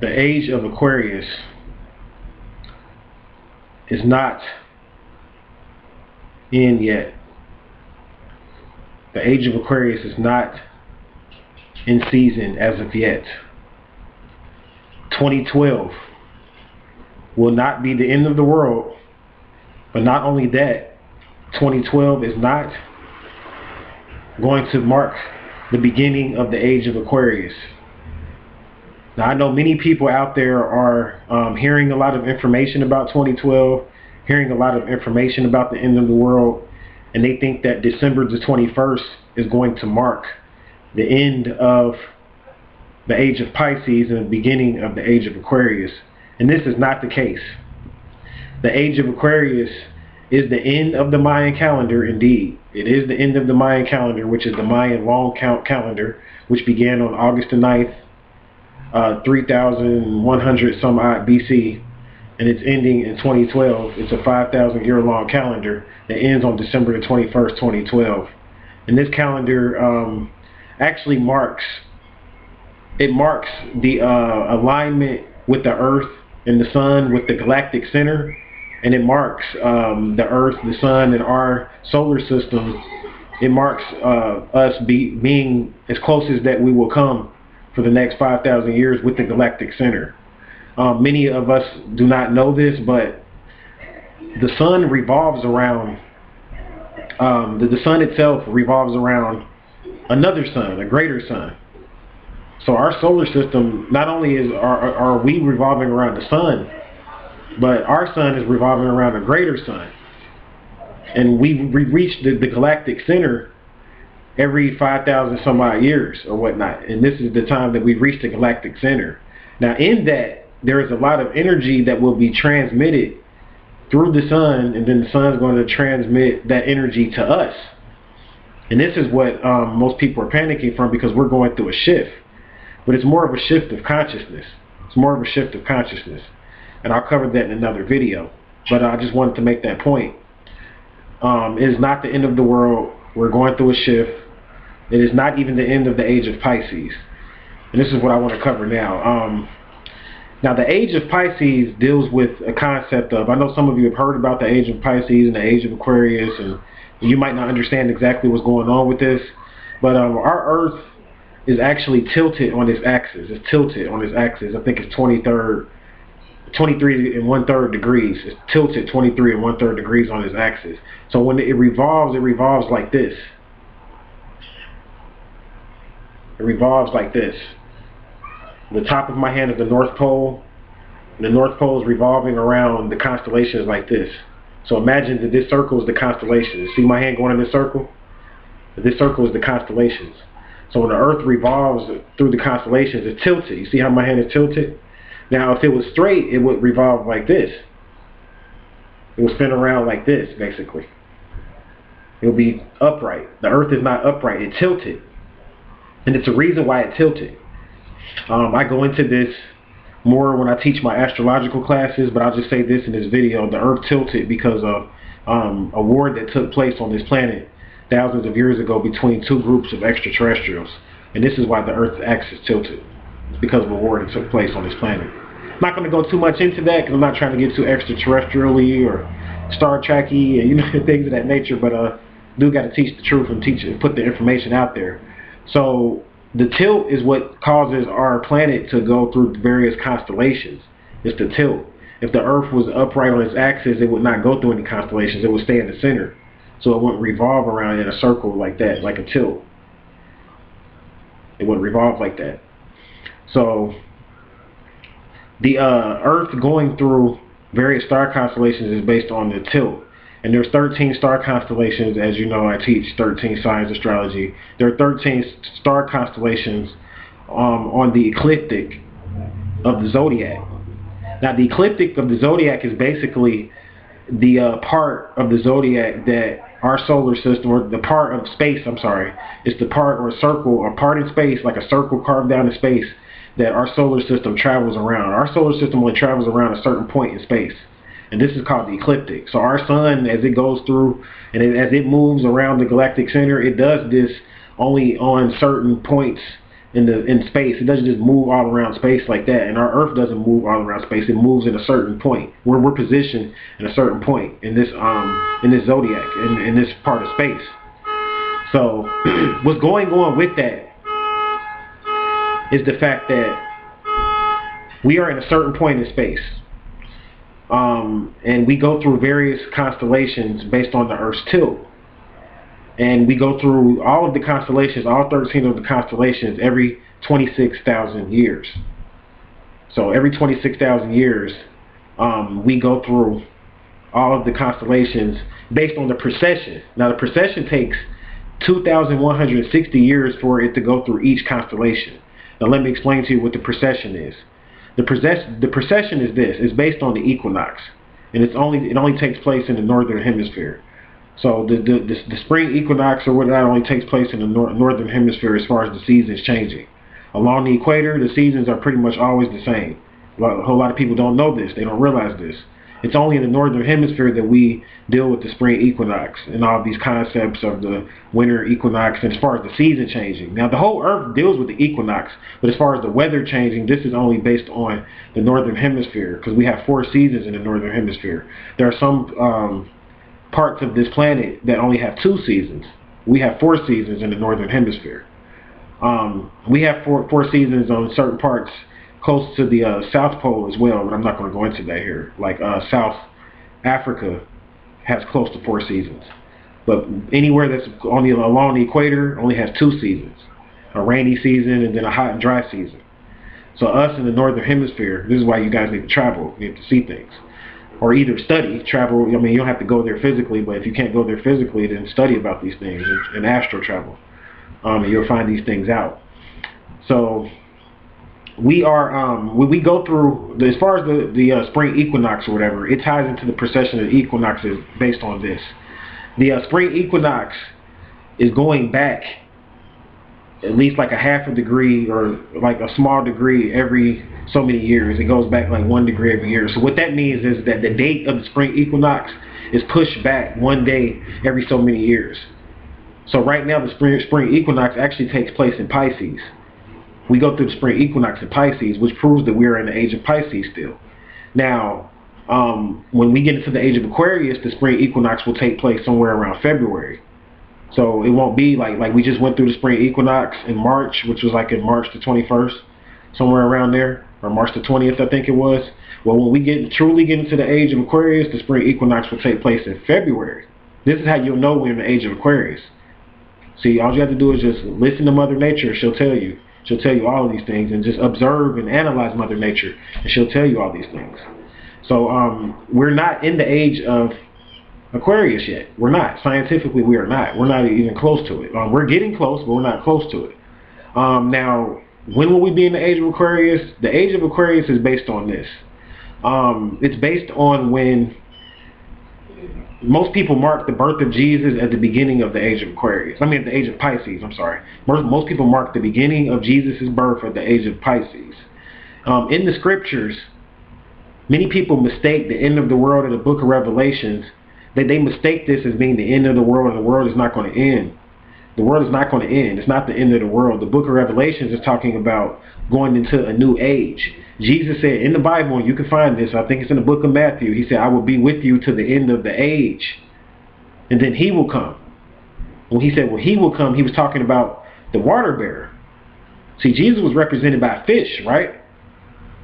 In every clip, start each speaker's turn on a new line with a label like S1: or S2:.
S1: The age of Aquarius is not in yet. The age of Aquarius is not in season as of yet. 2012 will not be the end of the world, but not only that, 2012 is not going to mark the beginning of the age of Aquarius. Now, I know many people out there are hearing a lot of information about 2012, hearing a lot of information about the end of the world, and they think that December the 21st is going to mark the end of the age of Pisces and the beginning of the age of Aquarius. And this is not the case. The age of Aquarius is the end of the Mayan calendar, indeed. It is the end of the Mayan calendar, which is the Mayan long count calendar, which began on August the 9th, 3100 some odd BC, and it's ending in 2012. It's a 5,000 year long calendar that ends on December the 21st, 2012. And this calendar actually marks the alignment with the Earth and the Sun with the galactic center, and it marks the Earth, the Sun, and our solar system. It marks us being as close as that we will come for the next 5,000 years with the galactic center. Many of us do not know this, but the Sun revolves around, the Sun itself revolves around another sun, a greater sun. So our solar system, not only are we revolving around the Sun, but our sun is revolving around a greater sun. And we reach the galactic center every 5,000 some odd years or whatnot. And this is the time that we reach the galactic center. Now in that, there is a lot of energy that will be transmitted through the sun, and then the sun is going to transmit that energy to us. And this is what most people are panicking from, because we're going through a shift. But it's more of a shift of consciousness. It's more of a shift of consciousness. And I'll cover that in another video. But I just wanted to make that point. It is not the end of the world. We're going through a shift. It is not even the end of the age of Pisces. And this is what I want to cover now. Now, the age of Pisces deals with a concept of, I know some of you have heard about the age of Pisces and the age of Aquarius, and you might not understand exactly what's going on with this. But our Earth is actually tilted on its axis. It's tilted on its axis. I think it's 23 1/3 degrees. It's tilted 23 1/3 degrees on its axis. So when it revolves like this. It revolves like this. The top of my hand is the North Pole. And the North Pole is revolving around the constellations like this. So imagine that this circle is the constellations. See my hand going in this circle? This circle is the constellations. So when the Earth revolves through the constellations, it's tilted. You see how my hand is tilted? Now, if it was straight, it would revolve like this. It would spin around like this, basically. It would be upright. The Earth is not upright. It's tilted. And it's a reason why it tilted. I go into this more when I teach my astrological classes, but I'll just say this in this video. The Earth tilted because of a war that took place on this planet thousands of years ago between two groups of extraterrestrials. And this is why the Earth's axis tilted. It's because of a war that took place on this planet. I'm not going to go too much into that because I'm not trying to get too extraterrestrial-y or Star Trek-y and things of that nature, but do got to teach the truth and put the information out there. So the tilt is what causes our planet to go through various constellations. It's the tilt. If the Earth was upright on its axis, it would not go through any constellations. It would stay in the center. So it wouldn't revolve around in a circle like that, like a tilt. It wouldn't revolve like that. So the Earth going through various star constellations is based on the tilt. And there's 13 star constellations. As you know, I teach 13 signs astrology. There are 13 star constellations on the ecliptic of the zodiac. Now, the ecliptic of the zodiac is basically the part of the zodiac that our solar system, or the part of space, I'm sorry, it's the part or circle or part in space, like a circle carved down in space, that our solar system travels around. Our solar system only travels around a certain point in space. And this is called the ecliptic. So our sun, as it goes through and as it moves around the galactic center, it does this only on certain points in space. It doesn't just move all around space like that. And our Earth doesn't move all around space. It moves in a certain point. We're positioned in a certain point in this zodiac, in this part of space. So what's going on with that is the fact that we are in a certain point in space. And we go through various constellations based on the Earth's tilt. And we go through all of the constellations, all 13 of the constellations, every 26,000 years. So every 26,000 years, we go through all of the constellations based on the precession. Now the precession takes 2,160 years for it to go through each constellation. Now let me explain to you what the precession is. The precession is this. It's based on the equinox, and it only takes place in the northern hemisphere. So the spring equinox or whatnot only takes place in the northern hemisphere as far as the seasons changing. Along the equator, the seasons are pretty much always the same. A whole lot of people don't know this. They don't realize this. It's only in the northern hemisphere that we deal with the spring equinox and all these concepts of the winter equinox and as far as the season changing. Now the whole earth deals with the equinox, but as far as the weather changing, this is only based on the northern hemisphere because we have 4 seasons in the northern hemisphere. There are some parts of this planet that only have 2 seasons. We have 4 seasons in the northern hemisphere. We have four seasons on certain parts close to the South Pole as well, but I'm not going to go into that here. Like South Africa has close to 4 seasons. But anywhere that's along the equator only has 2 seasons. A rainy season and then a hot and dry season. So us in the northern hemisphere, this is why you guys need to travel. You have to see things. Or either study, travel. I mean, you don't have to go there physically, but if you can't go there physically, then study about these things and astro travel. And you'll find these things out. So we are when we go through as far as the spring equinox or whatever, it ties into the precession of the equinoxes based on this. The spring equinox is going back at least like a half a degree or like a small degree every so many years. It goes back like 1 degree every year. So what that means is that the date of the spring equinox is pushed back 1 day every so many years. So right now the spring equinox actually takes place in Pisces. We go through the spring equinox in Pisces, which proves that we're in the age of Pisces still. Now, when we get into the age of Aquarius, the spring equinox will take place somewhere around February. So it won't be like we just went through the spring equinox in March, which was like in March the 21st, somewhere around there, or March the 20th, I think it was. Well, when we truly get into the age of Aquarius, the spring equinox will take place in February. This is how you'll know we're in the age of Aquarius. See, all you have to do is just listen to Mother Nature. She'll tell you. She'll tell you all of these things, and just observe and analyze Mother Nature, and she'll tell you all these things. So we're not in the age of Aquarius yet. We're not. Scientifically, we are not. We're not even close to it. We're getting close, but we're not close to it. Now, when will we be in the age of Aquarius? The age of Aquarius is based on this. It's based on when most people mark the birth of Jesus at the beginning of the age of Aquarius. I mean, at the age of Pisces, I'm sorry. Most people mark the beginning of Jesus' birth at the age of Pisces. In the scriptures, many people mistake the end of the world in the book of Revelations. They mistake this as being the end of the world, and the world is not going to end. The world is not going to end. It's not the end of the world. The book of Revelations is talking about going into a new age. Jesus said in the Bible, and you can find this, I think it's in the book of Matthew, he said, I will be with you to the end of the age, and then he will come. When he said, well, he will come, he was talking about the water bearer. See, Jesus was represented by a fish, right?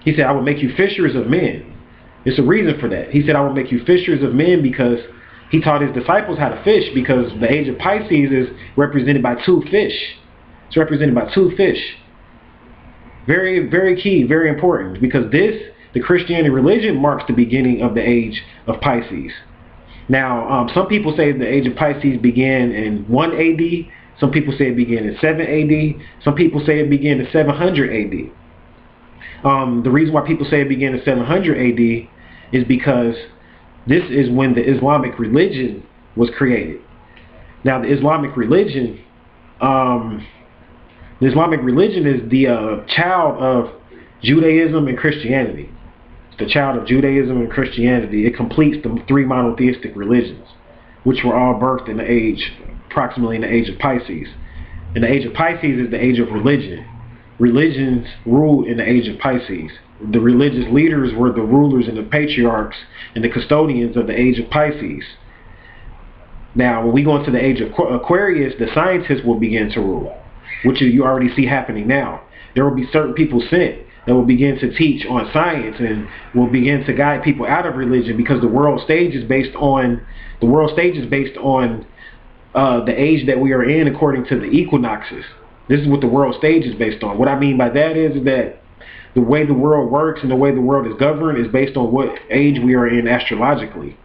S1: He said, I will make you fishers of men. There's a reason for that. He said, I will make you fishers of men because he taught his disciples how to fish, because the age of Pisces is represented by 2 fish. It's represented by 2 fish. Very, very key, very important, because the Christianity religion marks the beginning of the age of Pisces. Now, some people say the age of Pisces began in 1 AD. Some people say it began in 7 AD. Some people say it began in 700 AD. The reason why people say it began in 700 AD is because this is when the Islamic religion was created. Now, the Islamic religion is the child of Judaism and Christianity. It's the child of Judaism and Christianity. It completes the 3 monotheistic religions, which were all birthed approximately in the age of Pisces. And the age of Pisces is the age of religion. religions ruled in the age of Pisces. The religious leaders were the rulers and the patriarchs and the custodians of the age of Pisces. Now, when we go into the age of Aquarius, the scientists will begin to rule, which you already see happening now. There will be certain people sent that will begin to teach on science and will begin to guide people out of religion, because the world stage is based on the age that we are in according to the equinoxes. This is what the world stage is based on. What I mean by that is that the way the world works and the way the world is governed is based on what age we are in astrologically.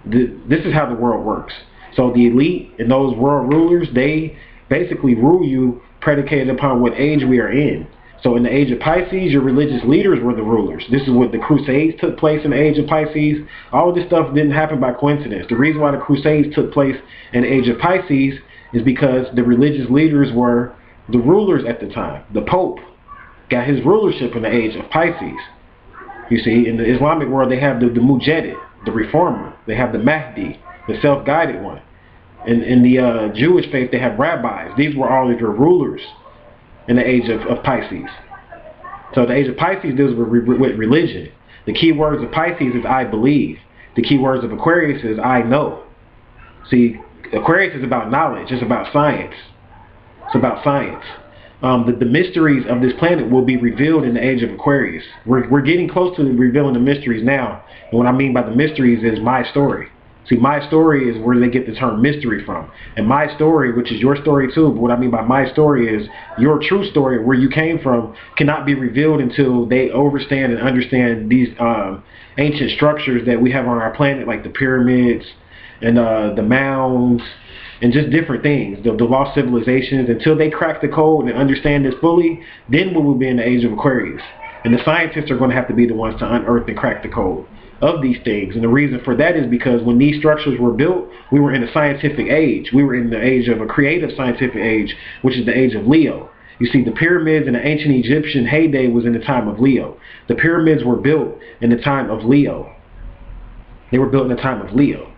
S1: This is how the world works. So the elite and those world rulers, they basically rule you predicated upon what age we are in. So in the age of Pisces, your religious leaders were the rulers. This is what the Crusades took place in the age of Pisces. All of this stuff didn't happen by coincidence. The reason why the Crusades took place in the age of Pisces is because the religious leaders were the rulers at the time. The Pope got his rulership in the age of Pisces. You see, in the Islamic world, they have the Mujaddid, the reformer. They have the Mahdi, the self-guided one. In the Jewish faith, they have rabbis. These were all of your rulers in the age of Pisces. So the age of Pisces deals with religion. The key words of Pisces is I believe. The key words of Aquarius is I know. See, Aquarius is about knowledge. It's about science. It's about science. The mysteries of this planet will be revealed in the age of Aquarius. We're getting close to revealing the mysteries now. And what I mean by the mysteries is my story. See, my story is where they get the term mystery from. And my story, which is your story too, but what I mean by my story is your true story, where you came from, cannot be revealed until they understand and understand these ancient structures that we have on our planet, like the pyramids and the mounds and just different things, the lost civilizations. Until they crack the code and understand this fully, then we will be in the age of Aquarius. And the scientists are going to have to be the ones to unearth and crack the code of these things. And the reason for that is because when these structures were built, we were in a scientific age. We were in the age of a creative scientific age, which is the age of Leo. You see, the pyramids in the ancient Egyptian heyday was in the time of Leo. The pyramids were built in the time of Leo. They were built in the time of Leo.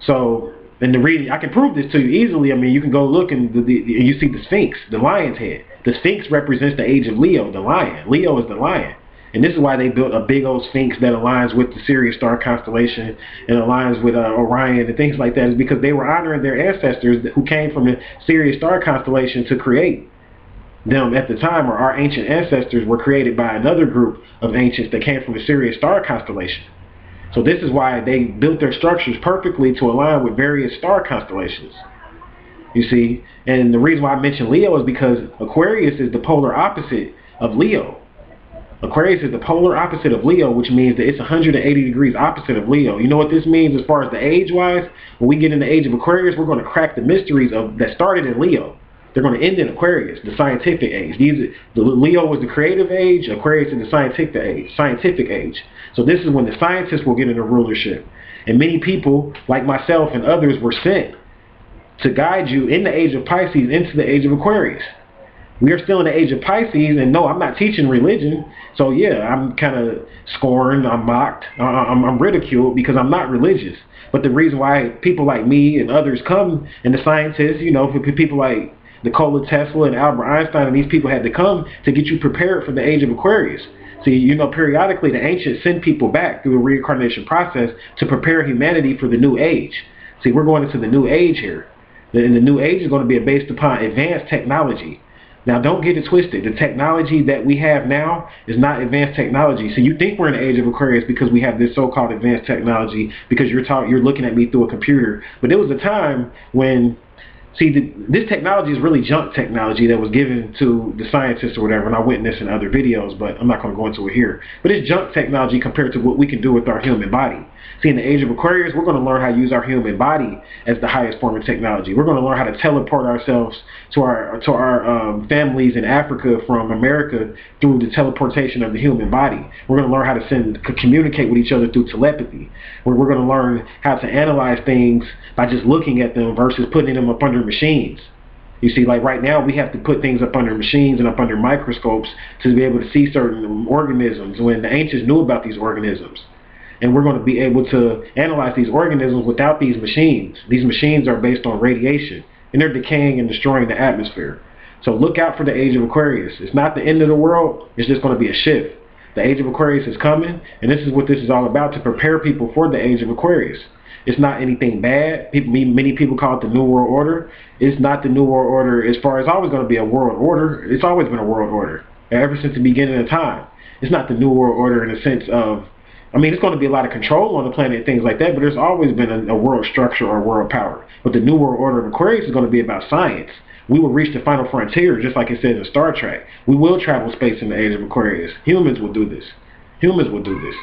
S1: So, and the reading, I can prove this to you easily. I mean, you can go look and you see the Sphinx, the lion's head. The Sphinx represents the age of Leo, the lion. Leo is the lion. And this is why they built a big old Sphinx that aligns with the Sirius star constellation and aligns with Orion and things like that, is because they were honoring their ancestors who came from the Sirius star constellation to create them at the time, or our ancient ancestors were created by another group of ancients that came from the Sirius star constellation. So this is why they built their structures perfectly to align with various star constellations. You see, and the reason why I mentioned Leo is because Aquarius is the polar opposite of Leo. Aquarius is the polar opposite of Leo, which means that it's 180 degrees opposite of Leo. You know what this means as far as the age-wise? When we get in the age of Aquarius, we're going to crack the mysteries that started in Leo. They're going to end in Aquarius, the scientific age. Leo was the creative age, Aquarius is the scientific age. So this is when the scientists will get into rulership. And many people, like myself and others, were sent to guide you in the age of Pisces into the age of Aquarius. We are still in the age of Pisces, and no, I'm not teaching religion. So yeah, I'm kind of scorned, I'm mocked, I'm ridiculed because I'm not religious. But the reason why people like me and others come, and the scientists, you know, for people like Nikola Tesla and Albert Einstein, and these people had to come to get you prepared for the age of Aquarius. See, you know, periodically the ancients send people back through a reincarnation process to prepare humanity for the new age. See, we're going into the new age here. And the new age is going to be based upon advanced technology. Now, don't get it twisted. The technology that we have now is not advanced technology. So you think we're in the age of Aquarius because we have this so-called advanced technology, because you're looking at me through a computer. But there was a time when, see, this technology is really junk technology that was given to the scientists or whatever, and I went in this in other videos, but I'm not going to go into it here. But it's junk technology compared to what we can do with our human body. See, in the age of Aquarius, we're going to learn how to use our human body as the highest form of technology. We're going to learn how to teleport ourselves to our families in Africa from America through the teleportation of the human body. We're going to learn how to communicate with each other through telepathy. We're going to learn how to analyze things by just looking at them versus putting them up under machines. You see, like right now, we have to put things up under machines and up under microscopes to be able to see certain organisms, when the ancients knew about these organisms. And we're going to be able to analyze these organisms without these machines. These machines are based on radiation, and they're decaying and destroying the atmosphere. So look out for the Age of Aquarius. It's not the end of the world. It's just going to be a shift. The Age of Aquarius is coming, and this is what this is all about, to prepare people for the Age of Aquarius. It's not anything bad. Many people call it the New World Order. It's not the New World Order as far as always going to be a world order. It's always been a world order ever since the beginning of time. It's not the New World Order in the sense of, I mean, it's going to be a lot of control on the planet and things like that, but there's always been a world structure or world power. But the New World Order of Aquarius is going to be about science. We will reach the final frontier, just like it says in Star Trek. We will travel space in the Age of Aquarius. Humans will do this. Humans will do this.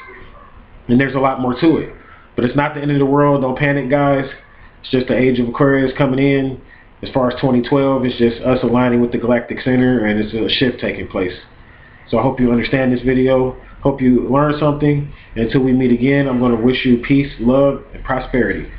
S1: And there's a lot more to it. But it's not the end of the world. Don't panic, guys. It's just the Age of Aquarius coming in. As far as 2012, it's just us aligning with the Galactic Center, and it's a shift taking place. So I hope you understand this video. Hope you learned something. Until we meet again, I'm going to wish you peace, love, and prosperity.